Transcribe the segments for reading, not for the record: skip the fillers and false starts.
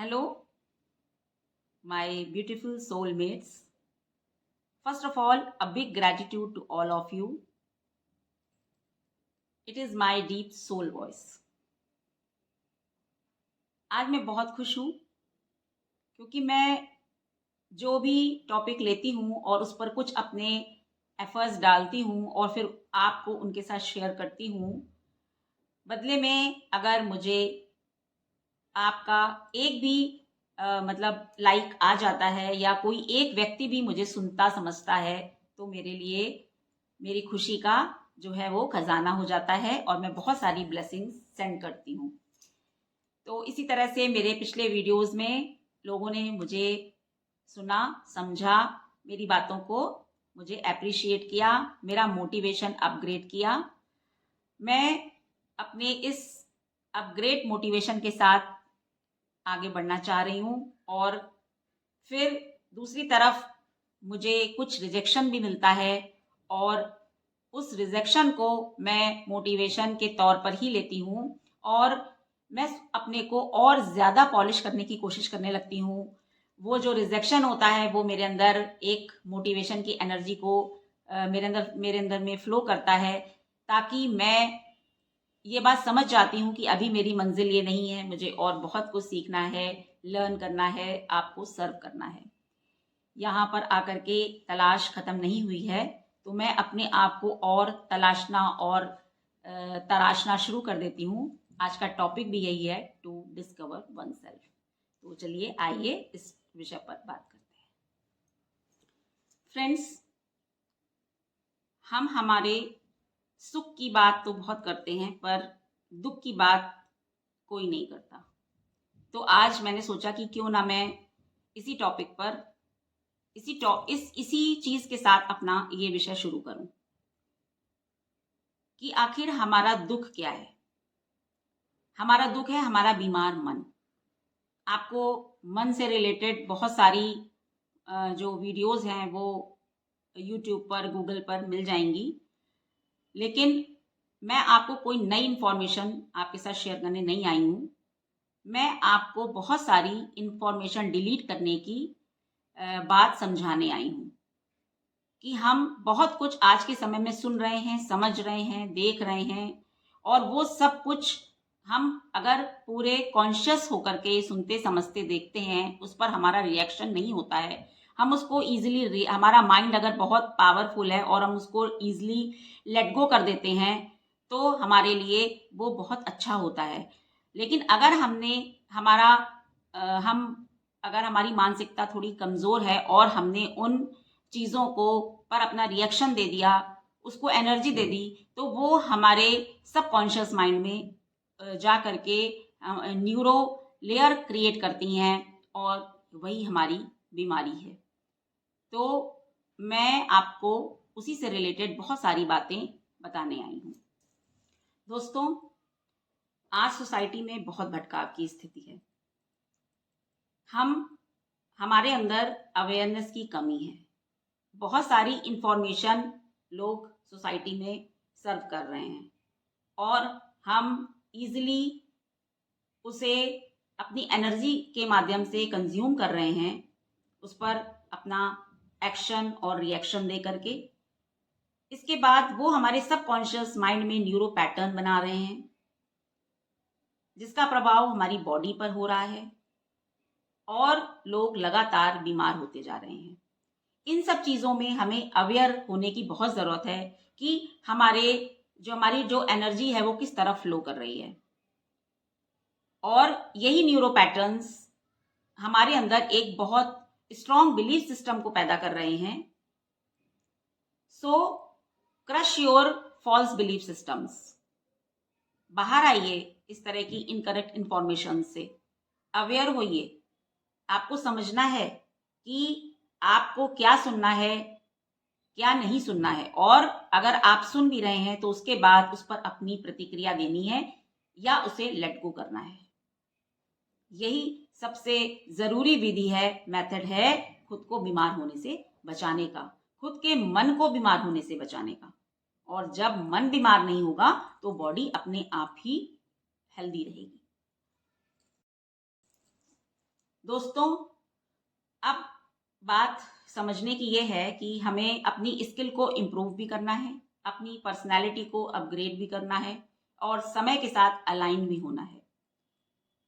Hello, my beautiful soulmates. First of all, a big gratitude to all of you. It is my deep soul voice. आज मैं बहुत खुश हूँ क्योंकि मैं जो भी टॉपिक लेती हूँ और उस पर कुछ अपने एफर्ट्स डालती हूँ और फिर आपको उनके साथ शेयर करती हूँ, बदले में अगर मुझे आपका एक भी मतलब लाइक आ जाता है या कोई एक व्यक्ति भी मुझे सुनता समझता है, तो मेरे लिए मेरी खुशी का जो है वो खजाना हो जाता है और मैं बहुत सारी ब्लेसिंग्स सेंड करती हूँ। तो इसी तरह से मेरे पिछले वीडियोस में लोगों ने मुझे सुना, समझा, मेरी बातों को मुझे अप्रिशिएट किया, मेरा मोटिवेशन अपग्रेड किया। मैं अपने इस अपग्रेड मोटिवेशन के साथ आगे बढ़ना चाह रही हूँ और फिर दूसरी तरफ मुझे कुछ रिजेक्शन भी मिलता है और उस रिजेक्शन को मैं मोटिवेशन के तौर पर ही लेती हूँ और मैं अपने को और ज़्यादा पॉलिश करने की कोशिश करने लगती हूँ। वो जो रिजेक्शन होता है वो मेरे अंदर एक मोटिवेशन की एनर्जी को मेरे अंदर में फ्लो करता है, ताकि मैं ये बात समझ जाती हूँ कि अभी मेरी मंजिल ये नहीं है, मुझे और बहुत कुछ सीखना है, लर्न करना है, आपको सर्व करना है। यहाँ पर आकर के तलाश खत्म नहीं हुई है, तो मैं अपने आप को और तलाशना और तराशना शुरू कर देती हूँ। आज का टॉपिक भी यही है, टू डिस्कवर वन सेल्फ। तो चलिए आइए इस विषय पर बात करते हैं। फ्रेंड्स, हम हमारे सुख की बात तो बहुत करते हैं, पर दुख की बात कोई नहीं करता। तो आज मैंने सोचा कि क्यों ना मैं इसी टॉपिक पर इसी चीज के साथ अपना ये विषय शुरू करूं कि आखिर हमारा दुख क्या है। हमारा दुख है हमारा बीमार मन। आपको मन से रिलेटेड बहुत सारी जो वीडियोस हैं वो यूट्यूब पर, गूगल पर मिल जाएंगी, लेकिन मैं आपको कोई नई इंफॉर्मेशन आपके साथ शेयर करने नहीं आई हूँ। मैं आपको बहुत सारी इंफॉर्मेशन डिलीट करने की बात समझाने आई हूँ कि हम बहुत कुछ आज के समय में सुन रहे हैं, समझ रहे हैं, देख रहे हैं, और वो सब कुछ हम अगर पूरे कॉन्शियस होकर के सुनते, समझते, देखते हैं, उस पर हमारा रिएक्शन नहीं होता है, हम उसको इजीली, हमारा माइंड अगर बहुत पावरफुल है और हम उसको इजीली लेट गो कर देते हैं, तो हमारे लिए वो बहुत अच्छा होता है। लेकिन अगर हम अगर हमारी मानसिकता थोड़ी कमजोर है और हमने उन चीजों को पर अपना रिएक्शन दे दिया, उसको एनर्जी दे दी, तो वो हमारे सबकॉन्शियस माइंड में जा करके न्यूरो लेयर क्रिएट करती हैं और वही हमारी बीमारी है। तो मैं आपको उसी से रिलेटेड बहुत सारी बातें बताने आई हूँ। दोस्तों, आज सोसाइटी में बहुत भटकाव की स्थिति है। हमारे अंदर अवेयरनेस की कमी है। बहुत सारी इंफॉर्मेशन लोग सोसाइटी में सर्व कर रहे हैं और हम इजीली उसे अपनी एनर्जी के माध्यम से कंज्यूम कर रहे हैं, उस पर अपना एक्शन और रिएक्शन दे करके। इसके बाद वो हमारे सबकॉन्शियस माइंड में न्यूरो पैटर्न बना रहे हैं, जिसका प्रभाव हमारी बॉडी पर हो रहा है और लोग लगातार बीमार होते जा रहे हैं। इन सब चीजों में हमें अवेयर होने की बहुत जरूरत है कि हमारी जो एनर्जी है वो किस तरफ फ्लो कर रही है, और यही न्यूरो पैटर्न्स हमारे अंदर एक बहुत स्ट्रॉन्ग बिलीफ सिस्टम को पैदा कर रहे हैं। So crush your false belief systems. बाहर आइए इस तरह की इनकरेक्ट इंफॉर्मेशन से, अवेयर होइए। आपको समझना है कि आपको क्या सुनना है, क्या नहीं सुनना है, और अगर आप सुन भी रहे हैं तो उसके बाद उस पर अपनी प्रतिक्रिया देनी है या उसे लेट गो करना है। यही सबसे जरूरी विधि है, मेथड है खुद को बीमार होने से बचाने का, खुद के मन को बीमार होने से बचाने का। और जब मन बीमार नहीं होगा तो बॉडी अपने आप ही हेल्दी रहेगी। दोस्तों, अब बात समझने की ये है कि हमें अपनी स्किल को इम्प्रूव भी करना है, अपनी पर्सनैलिटी को अपग्रेड भी करना है और समय के साथ अलाइन भी होना है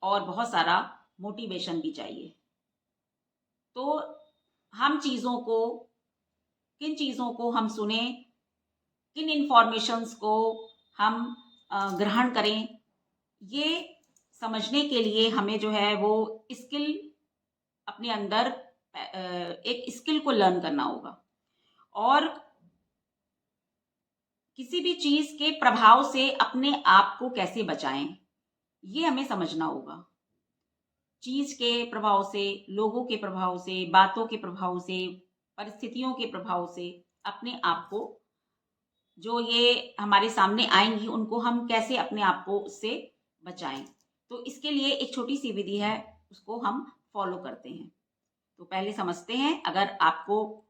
और बहुत सारा मोटिवेशन भी चाहिए। तो हम किन चीज़ों को हम सुने, किन इंफॉर्मेशंस को हम ग्रहण करें, ये समझने के लिए हमें जो है वो स्किल अपने अंदर एक स्किल को लर्न करना होगा और किसी भी चीज के प्रभाव से अपने आप को कैसे बचाएं, ये हमें समझना होगा। चीज के प्रभाव से, लोगों के प्रभाव से, बातों के प्रभाव से, परिस्थितियों के प्रभाव से अपने आप को, जो ये हमारे सामने आएंगी, उनको हम कैसे अपने आप को उससे बचाएं। तो इसके लिए एक छोटी सी विधि है, उसको हम फॉलो करते हैं। तो पहले समझते हैं। अगर आपको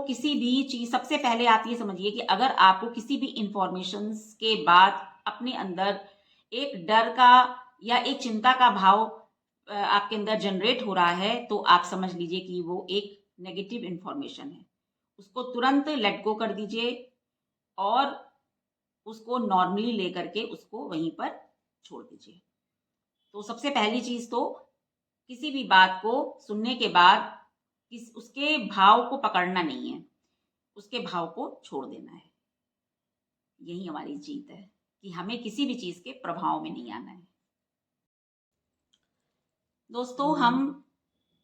किसी भी चीज, सबसे पहले आप ये समझिए कि अगर आपको किसी भी इंफॉर्मेशन के बाद अपने अंदर एक डर का या एक चिंता का भाव आपके अंदर जनरेट हो रहा है, तो आप समझ लीजिए कि वो एक नेगेटिव इंफॉर्मेशन है। उसको तुरंत लेट गो कर दीजिए और उसको नॉर्मली लेकर के उसको वहीं पर छोड़ दीजिए। तो सबसे पहली चीज तो किसी भी बात को सुनने के बाद उसके भाव को पकड़ना नहीं है, उसके भाव को छोड़ देना है। यही हमारी जीत है कि हमें किसी भी चीज के प्रभाव में नहीं आना है। दोस्तों, हम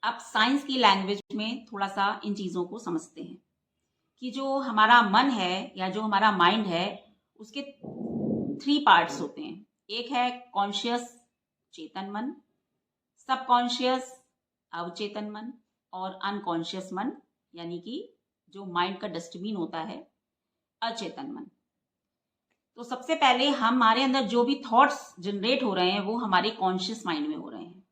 अब साइंस की लैंग्वेज में थोड़ा सा इन चीजों को समझते हैं कि जो हमारा मन है या जो हमारा माइंड है, उसके 3 पार्ट्स होते हैं। एक है कॉन्शियस चेतन मन, सबकॉन्शियस अवचेतन मन और अनकॉन्शियस मन, यानी कि जो माइंड का डस्टबिन होता है, अचेतन मन। तो सबसे पहले हमारे अंदर जो भी थॉट्स जनरेट हो रहे हैं वो हमारे कॉन्शियस माइंड में हो रहे हैं।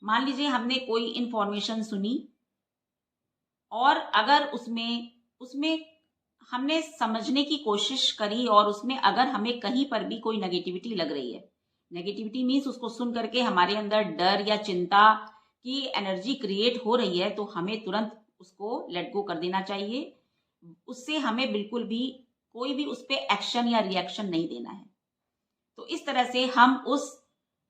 मान लीजिए हमने कोई इंफॉर्मेशन सुनी और अगर उसमें हमने समझने की कोशिश करी और उसमें अगर हमें कहीं पर भी कोई नेगेटिविटी लग रही है, नेगेटिविटी मीन्स उसको सुन करके हमारे अंदर डर या चिंता की एनर्जी क्रिएट हो रही है, तो हमें तुरंत उसको लेट गो कर देना चाहिए। उससे हमें बिल्कुल भी कोई भी उस पर एक्शन या रिएक्शन नहीं देना है। तो इस तरह से हम उस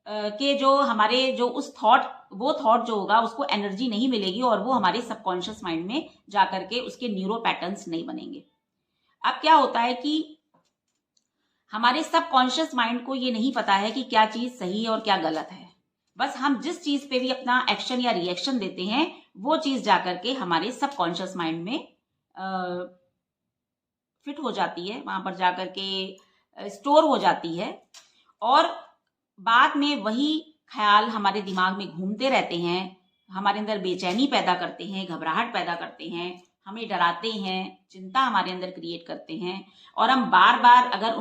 के जो हमारे जो उस वो थॉट जो होगा उसको एनर्जी नहीं मिलेगी और वो हमारे सबकॉन्शियस माइंड में जाकर के उसके न्यूरो पैटर्न्स नहीं बनेंगे। अब क्या होता है कि हमारे सबकॉन्शियस माइंड को ये नहीं पता है कि क्या चीज सही है और क्या गलत है। बस हम जिस चीज पे भी अपना एक्शन या रिएक्शन देते हैं, वो चीज जाकर के हमारे सबकॉन्शियस माइंड में फिट हो जाती है, वहां पर जाकर के स्टोर हो जाती है और बाद में वही ख्याल हमारे दिमाग में घूमते रहते हैं, हमारे अंदर बेचैनी पैदा करते हैं, घबराहट पैदा करते हैं, हमें डराते हैं, चिंता हमारे अंदर क्रिएट करते हैं और हम बार बार अगर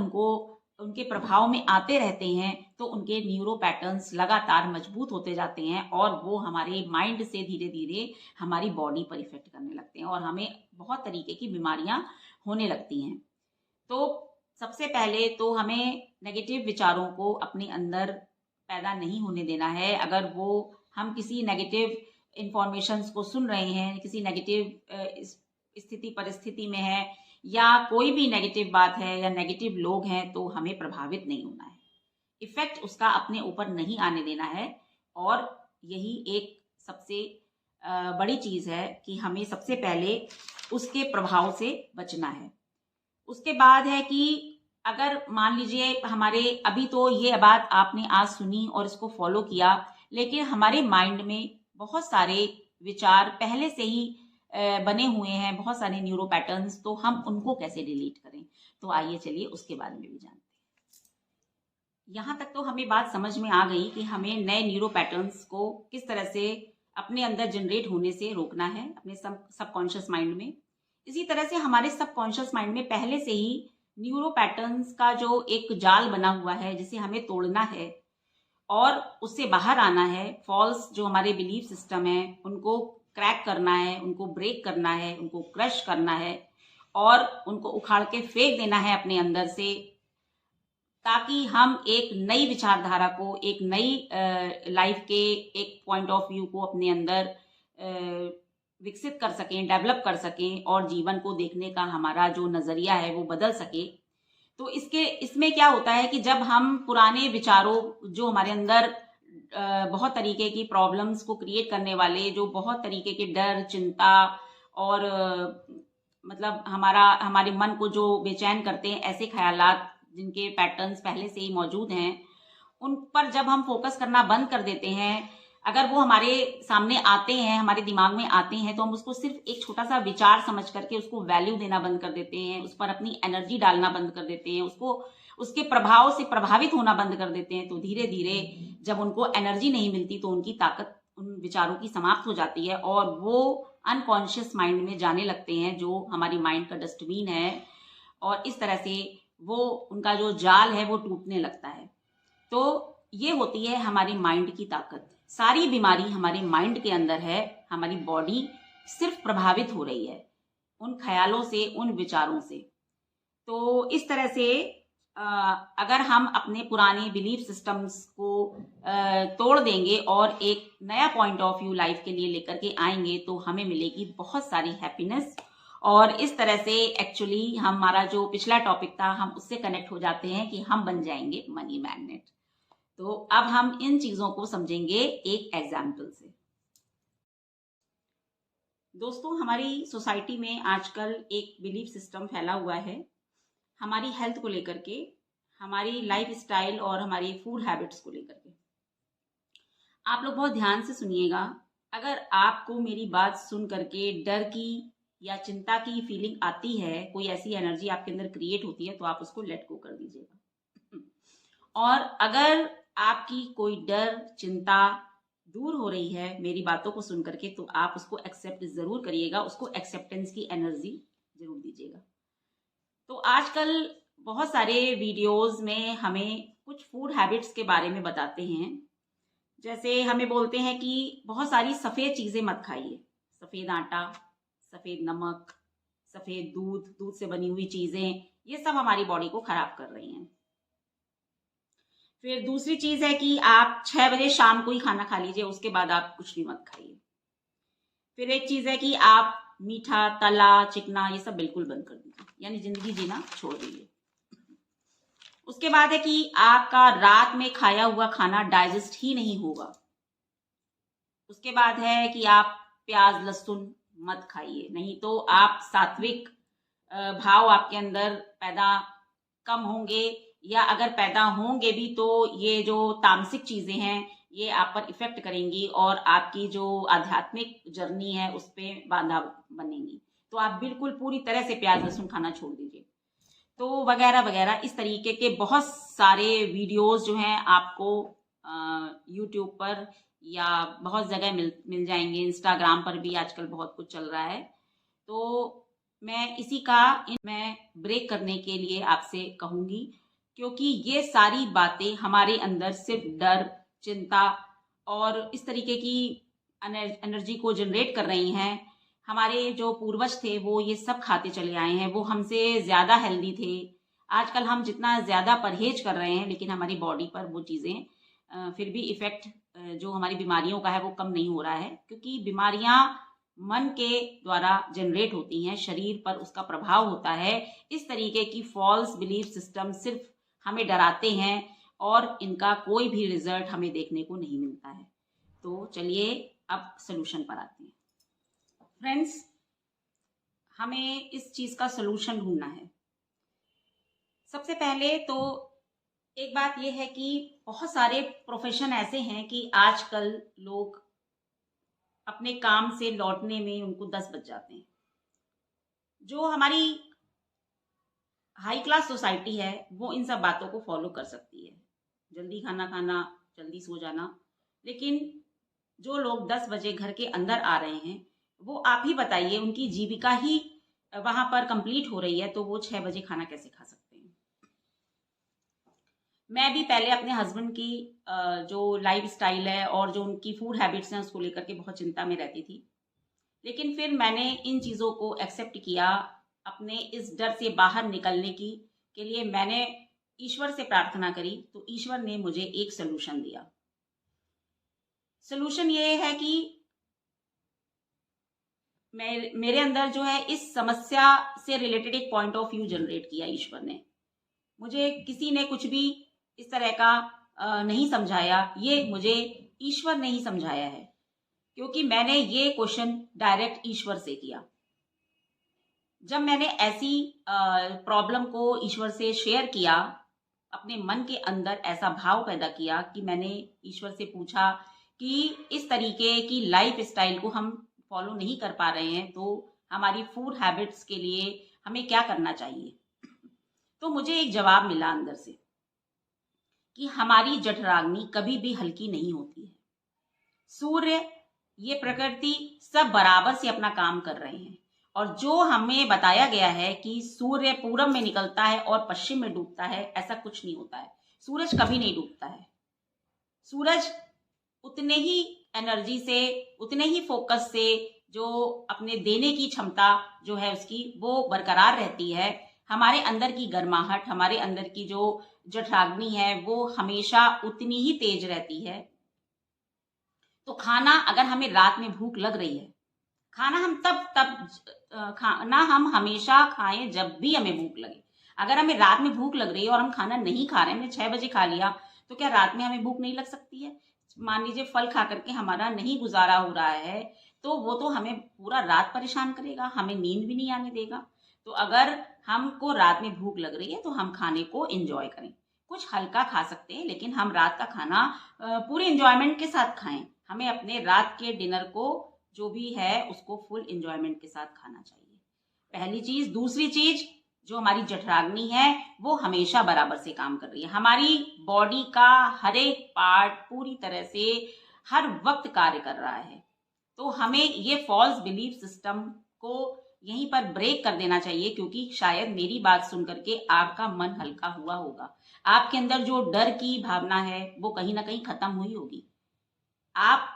उनके प्रभाव में आते रहते हैं तो उनके न्यूरो पैटर्न्स लगातार मजबूत होते जाते हैं और वो हमारे माइंड से धीरे धीरे हमारी बॉडी पर इफेक्ट करने लगते हैं और हमें बहुत तरीके की बीमारियां होने लगती हैं। तो सबसे पहले तो हमें नेगेटिव विचारों को अपने अंदर पैदा नहीं होने देना है। अगर हम किसी नेगेटिव इंफॉर्मेशंस को सुन रहे हैं, किसी नेगेटिव स्थिति परिस्थिति में है या कोई भी नेगेटिव बात है या नेगेटिव लोग हैं, तो हमें प्रभावित नहीं होना है, इफेक्ट उसका अपने ऊपर नहीं आने देना है। और यही एक सबसे बड़ी चीज है कि हमें सबसे पहले उसके प्रभाव से बचना है। उसके बाद है कि अगर मान लीजिए अभी तो ये बात आपने आज सुनी और इसको फॉलो किया, लेकिन हमारे माइंड में बहुत सारे विचार पहले से ही बने हुए हैं, बहुत सारे न्यूरो पैटर्न्स, तो हम उनको कैसे डिलीट करें। तो आइए चलिए उसके बारे में भी जानते हैं। यहाँ तक तो हमें बात समझ में आ गई कि हमें नए न्यूरो पैटर्न्स को किस तरह से अपने अंदर जनरेट होने से रोकना है अपने सबकॉन्शियस माइंड में। इसी तरह से हमारे सबकॉन्शियस माइंड में पहले से ही न्यूरो पैटर्न्स का जो एक जाल बना हुआ है, जिसे हमें तोड़ना है और उससे बाहर आना है। फॉल्स जो हमारे बिलीफ सिस्टम है उनको क्रैक करना है, उनको ब्रेक करना है, उनको क्रश करना है और उनको उखाड़ के फेंक देना है अपने अंदर से, ताकि हम एक नई विचारधारा को, एक नई लाइफ के एक पॉइंट ऑफ व्यू को अपने अंदर विकसित कर सकें, डेवलप कर सकें और जीवन को देखने का हमारा जो नज़रिया है वो बदल सके। तो इसमें क्या होता है कि जब हम पुराने विचारों, जो हमारे अंदर बहुत तरीके की प्रॉब्लम्स को क्रिएट करने वाले, जो बहुत तरीके के डर, चिंता और मतलब हमारे मन को जो बेचैन करते हैं, ऐसे ख्यालात जिनके पैटर्न्स पहले से ही मौजूद हैं, उन पर जब हम फोकस करना बंद कर देते हैं, अगर वो हमारे सामने आते हैं, हमारे दिमाग में आते हैं, तो हम उसको सिर्फ एक छोटा सा विचार समझ करके उसको वैल्यू देना बंद कर देते हैं, उस पर अपनी एनर्जी डालना बंद कर देते हैं, उसके प्रभाव से प्रभावित होना बंद कर देते हैं। तो धीरे धीरे जब उनको एनर्जी नहीं मिलती तो उनकी ताकत उन विचारों की समाप्त हो जाती है और वो अनकॉन्शियस माइंड में जाने लगते हैं, जो हमारी माइंड का डस्टबिन है, और इस तरह से वो उनका जो जाल है वो टूटने लगता है। तो ये होती है हमारी माइंड की ताकत। सारी बीमारी हमारे माइंड के अंदर है, हमारी बॉडी सिर्फ प्रभावित हो रही है उन ख्यालों से, उन विचारों से। तो इस तरह से अगर हम अपने पुराने बिलीफ सिस्टम्स को तोड़ देंगे और एक नया पॉइंट ऑफ व्यू लाइफ के लिए लेकर के आएंगे, तो हमें मिलेगी बहुत सारी हैप्पीनेस। और इस तरह से एक्चुअली हमारा जो पिछला टॉपिक था, हम उससे कनेक्ट हो जाते हैं कि हम बन जाएंगे मनी मैग्नेट। तो अब हम इन चीजों को समझेंगे एक एग्जाम्पल से। दोस्तों, हमारी सोसाइटी में आजकल एक बिलीफ सिस्टम फैला हुआ है हमारी हेल्थ को लेकर के, हमारी लाइफ स्टाइल और हमारी फूड हैबिट्स को लेकर के। आप लोग बहुत ध्यान से सुनिएगा। अगर आपको मेरी बात सुन करके डर की या चिंता की फीलिंग आती है, कोई ऐसी एनर्जी आपके अंदर क्रिएट होती है, तो आप उसको लेट गो कर दीजिएगा। और अगर आपकी कोई डर, चिंता दूर हो रही है मेरी बातों को सुन करके, तो आप उसको एक्सेप्ट जरूर करिएगा, उसको एक्सेप्टेंस की एनर्जी जरूर दीजिएगा। तो आजकल बहुत सारे वीडियोस में हमें कुछ फूड हैबिट्स के बारे में बताते हैं। जैसे हमें बोलते हैं कि बहुत सारी सफ़ेद चीज़ें मत खाइए, सफ़ेद आटा, सफ़ेद नमक, सफ़ेद दूध, दूध से बनी हुई चीज़ें, ये सब हमारी बॉडी को खराब कर रही हैं। फिर दूसरी चीज़ है कि आप 6 बजे शाम को ही खाना खा लीजिए, उसके बाद आप कुछ भी मत खाइए। फिर एक चीज़ है कि आप मीठा, तला, चिकना ये सब बिल्कुल बंद कर दीजिए, यानी जिंदगी जीना छोड़ दीजिए। उसके बाद है कि आपका रात में खाया हुआ खाना डाइजेस्ट ही नहीं होगा। उसके बाद है कि आप प्याज, लहसुन मत खाइए, नहीं तो आप सात्विक भाव आपके अंदर पैदा कम होंगे, या अगर पैदा होंगे भी तो ये जो तामसिक चीजें हैं ये आप पर इफेक्ट करेंगी और आपकी जो आध्यात्मिक जर्नी है उस पर बाधा बनेंगी। तो आप बिल्कुल पूरी तरह से प्याज लहसुन खाना छोड़ दीजिए। तो वगैरह वगैरह इस तरीके के बहुत सारे वीडियोस जो हैं आपको यूट्यूब पर या बहुत जगह मिल जाएंगे। इंस्टाग्राम पर भी आजकल बहुत कुछ चल रहा है। तो मैं इसी का मैं ब्रेक करने के लिए आपसे कहूँगी, क्योंकि ये सारी बातें हमारे अंदर सिर्फ डर, चिंता और इस तरीके की एनर्जी को जनरेट कर रही हैं। हमारे जो पूर्वज थे वो ये सब खाते चले आए हैं, वो हमसे ज़्यादा हेल्दी थे। आजकल हम जितना ज़्यादा परहेज कर रहे हैं, लेकिन हमारी बॉडी पर वो चीज़ें फिर भी इफ़ेक्ट जो हमारी बीमारियों का है वो कम नहीं हो रहा है, क्योंकि बीमारियां मन के द्वारा जनरेट होती हैं, शरीर पर उसका प्रभाव होता है। इस तरीके की फॉल्स बिलीफ सिस्टम सिर्फ हमें डराते हैं और इनका कोई भी रिजल्ट हमें देखने को नहीं मिलता है। तो चलिए अब सोल्यूशन पर आते हैं। फ्रेंड्स, हमें इस चीज का सोल्यूशन ढूंढना है। सबसे पहले तो एक बात यह है कि बहुत सारे प्रोफेशन ऐसे हैं कि आजकल लोग अपने काम से लौटने में उनको 10 बज जाते हैं। जो हमारी हाई क्लास सोसाइटी है वो इन सब बातों को फॉलो कर सकती है, जल्दी खाना खाना, जल्दी सो जाना। लेकिन जो लोग 10 बजे घर के अंदर आ रहे हैं, वो आप ही बताइए, उनकी जीविका ही वहां पर कंप्लीट हो रही है, तो वो 6 बजे खाना कैसे खा सकते हैं। मैं भी पहले अपने हस्बैंड की जो लाइफ स्टाइल है और जो उनकी फूड हैबिट्स हैं उसको लेकर के बहुत चिंता में रहती थी। लेकिन फिर मैंने इन चीज़ों को एक्सेप्ट किया। अपने इस डर से बाहर निकलने के लिए मैंने ईश्वर से प्रार्थना करी तो ईश्वर ने मुझे एक सलूशन दिया। सलूशन ये है कि मेरे अंदर जो है इस समस्या से रिलेटेड एक पॉइंट ऑफ व्यू जनरेट किया ईश्वर ने। मुझे किसी ने कुछ भी इस तरह का नहीं समझाया, ये मुझे ईश्वर ने ही समझाया है, क्योंकि मैंने ये क्वेश्चन डायरेक्ट ईश्वर से किया। जब मैंने ऐसी प्रॉब्लम को ईश्वर से शेयर किया, अपने मन के अंदर ऐसा भाव पैदा किया कि मैंने ईश्वर से पूछा कि इस तरीके की लाइफ स्टाइल को हम फॉलो नहीं कर पा रहे हैं, तो हमारी फूड हैबिट्स के लिए हमें क्या करना चाहिए। तो मुझे एक जवाब मिला अंदर से कि हमारी जठराग्नि कभी भी हल्की नहीं होती है। सूर्य, ये प्रकृति सब बराबर से अपना काम कर रहे हैं, और जो हमें बताया गया है कि सूर्य पूरब में निकलता है और पश्चिम में डूबता है, ऐसा कुछ नहीं होता है। सूरज कभी नहीं डूबता है। सूरज उतने ही एनर्जी से, उतने ही फोकस से, जो अपने देने की क्षमता जो है उसकी, वो बरकरार रहती है। हमारे अंदर की गर्माहट, हमारे अंदर की जो जठराग्नि है, वो हमेशा उतनी ही तेज रहती है। तो खाना, अगर हमें रात में भूख लग रही है, खाना हम खाना हम हमेशा खाएं जब भी हमें भूख लगे। अगर हमें रात में भूख लग रही है और हम खाना नहीं खा रहे हैं, हमने 6 बजे खा लिया, तो क्या रात में हमें भूख नहीं लग सकती है? मान लीजिए फल खा करके हमारा नहीं गुजारा हो रहा है, तो वो तो हमें पूरा रात परेशान करेगा, हमें नींद भी नहीं आने देगा। तो अगर हमको रात में भूख लग रही है तो हम खाने को एंजॉय करें। कुछ हल्का खा सकते हैं, लेकिन हम रात का खाना पूरे एंजॉयमेंट के साथ खाएं। हमें अपने रात के डिनर को जो भी है उसको फुल एंजॉयमेंट के साथ खाना चाहिए, पहली चीज। दूसरी चीज, जो हमारी जठराग्नि है वो हमेशा बराबर से काम कर रही है। हमारी बॉडी का हर एक पार्ट पूरी तरह से हर वक्त कार्य कर रहा है। तो हमें ये फॉल्स बिलीफ सिस्टम को यहीं पर ब्रेक कर देना चाहिए, क्योंकि शायद मेरी बात सुन करके आपका मन हल्का हुआ होगा। आपके अंदर जो डर की भावना है वो कहीं ना कहीं खत्म हुई होगी। आप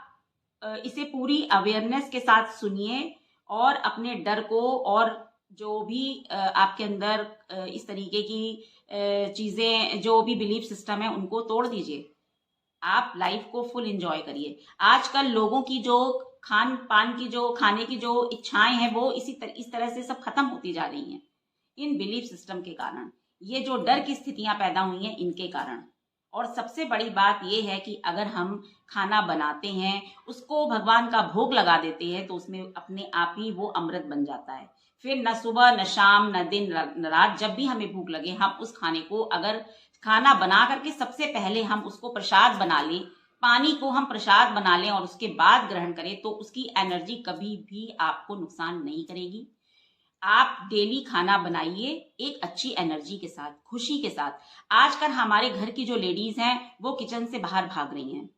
इसे पूरी अवेयरनेस के साथ सुनिए और अपने डर को और जो भी आपके अंदर इस तरीके की चीजें, जो भी बिलीफ सिस्टम है, उनको तोड़ दीजिए। आप लाइफ को फुल एंजॉय करिए। आजकल लोगों की जो खान पान की, जो खाने की जो इच्छाएं हैं, वो इस तरह से सब खत्म होती जा रही हैं, इन बिलीफ सिस्टम के कारण। ये जो डर की स्थितियां पैदा हुई हैं, इनके कारण। और सबसे बड़ी बात यह है कि अगर हम खाना बनाते हैं, उसको भगवान का भोग लगा देते हैं, तो उसमें अपने आप ही वो अमृत बन जाता है। फिर न सुबह न शाम न दिन न रात, जब भी हमें भूख लगे, हम उस खाने को, अगर खाना बना करके सबसे पहले हम उसको प्रसाद बना लें, पानी को हम प्रसाद बना लें और उसके बाद ग्रहण करें, तो उसकी एनर्जी कभी भी आपको नुकसान नहीं करेगी। आप डेली खाना बनाइए एक अच्छी एनर्जी के साथ, खुशी के साथ। आजकल हमारे घर की जो लेडीज हैं वो किचन से बाहर भाग रही हैं।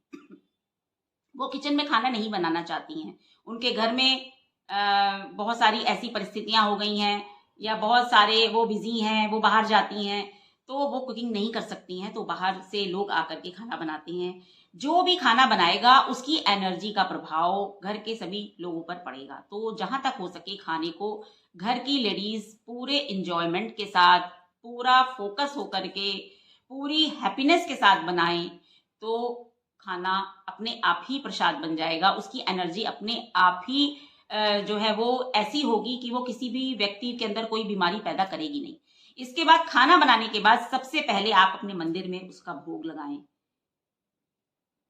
वो किचन में खाना नहीं बनाना चाहती हैं। उनके घर में बहुत सारी ऐसी परिस्थितियां हो गई हैं, या बहुत सारे वो बिजी हैं, वो बाहर जाती हैं, तो वो कुकिंग नहीं कर सकती हैं, तो बाहर से लोग आकर के खाना बनाते हैं। जो भी खाना बनाएगा उसकी एनर्जी का प्रभाव घर के सभी लोगों पर पड़ेगा। तो जहां तक हो सके खाने को घर की लेडीज पूरे इंजॉयमेंट के साथ, पूरा फोकस होकर के, पूरी हैप्पीनेस के साथ बनाएं, तो खाना अपने आप ही प्रसाद बन जाएगा। उसकी एनर्जी अपने आप ही जो है वो ऐसी होगी कि वो किसी भी व्यक्ति के अंदर कोई बीमारी पैदा करेगी नहीं। इसके बाद, खाना बनाने के बाद सबसे पहले आप अपने मंदिर में उसका भोग लगाएं।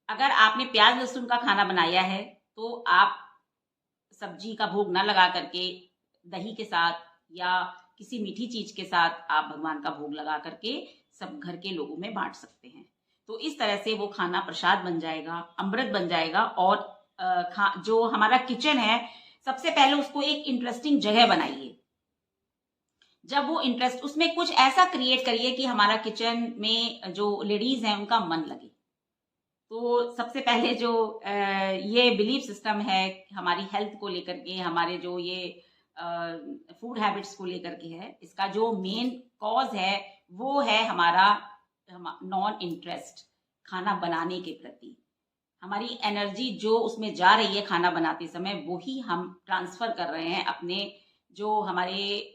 अगर आपने प्याज लहसुन का खाना बनाया है तो आप सब्जी का भोग न लगा करके दही के साथ या किसी मीठी चीज के साथ आप भगवान का भोग लगा करके सब घर के लोगों में बांट सकते हैं। तो इस तरह से वो खाना प्रसाद बन जाएगा, अमृत बन जाएगा। और जो हमारा किचन है, सबसे पहले उसको एक इंटरेस्टिंग जगह बनाइए। जब वो इंटरेस्ट, उसमें कुछ ऐसा क्रिएट करिए कि हमारा किचन में जो लेडीज हैं उनका मन लगे। तो सबसे पहले जो ये बिलीफ सिस्टम है हमारी हेल्थ को लेकर के, हमारे जो ये फूड हैबिट्स को लेकर के है, इसका जो मेन कॉज है वो है हमारा नॉन इंटरेस्ट खाना बनाने के प्रति। हमारी एनर्जी जो उसमें जा रही है खाना बनाते समय, वो ही हम ट्रांसफर कर रहे हैं अपने जो हमारे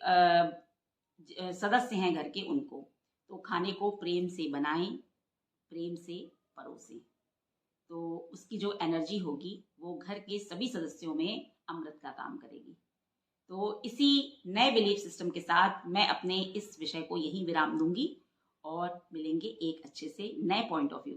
सदस्य हैं घर के, उनको। तो खाने को प्रेम से बनाएं, प्रेम से परोसें, तो उसकी जो एनर्जी होगी वो घर के सभी सदस्यों में अमृत का काम करेगी। तो इसी नए बिलीफ सिस्टम के साथ मैं अपने इस विषय को यहीं विराम दूंगी और मिलेंगे एक अच्छे से नए पॉइंट ऑफ व्यू।